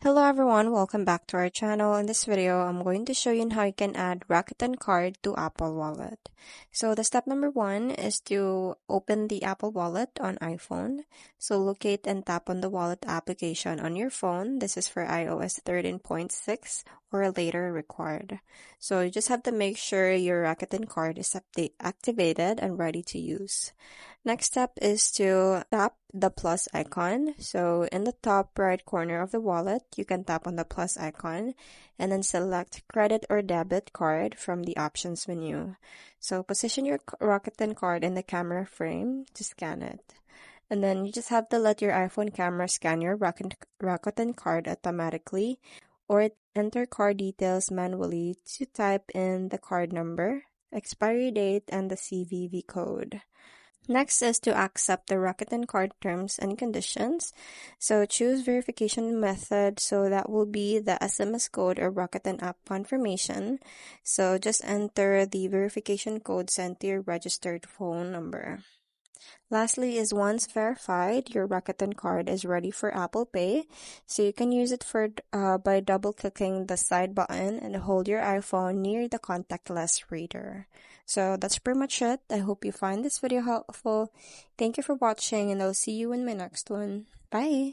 Hello everyone, welcome back to our channel. In this video, I'm going to show you how you can add Rakuten Card to Apple Wallet. So the step number one is to open the Apple Wallet on iPhone. So locate and tap on the wallet application on your phone. This is for iOS 13.6 or later required. So you just have to make sure your Rakuten Card is activated and ready to use. Next step is to tap the plus icon. So in the top right corner of the wallet, you can tap on the plus icon and then select credit or debit card from the options menu. So position your Rakuten card in the camera frame to scan it. And then you just have to let your iPhone camera scan your Rakuten card automatically, or enter card details manually to type in the card number, expiry date, and the CVV code. Next is to accept the Rakuten Card terms and conditions. So choose verification method. So that will be the SMS code or Rakuten app confirmation. So just enter the verification code sent to your registered phone number. Lastly is once verified, your Rakuten card is ready for Apple Pay. So you can use it by double-clicking the side button and hold your iPhone near the contactless reader. So that's pretty much it. I hope you find this video helpful. Thank you for watching and I'll see you in my next one. Bye!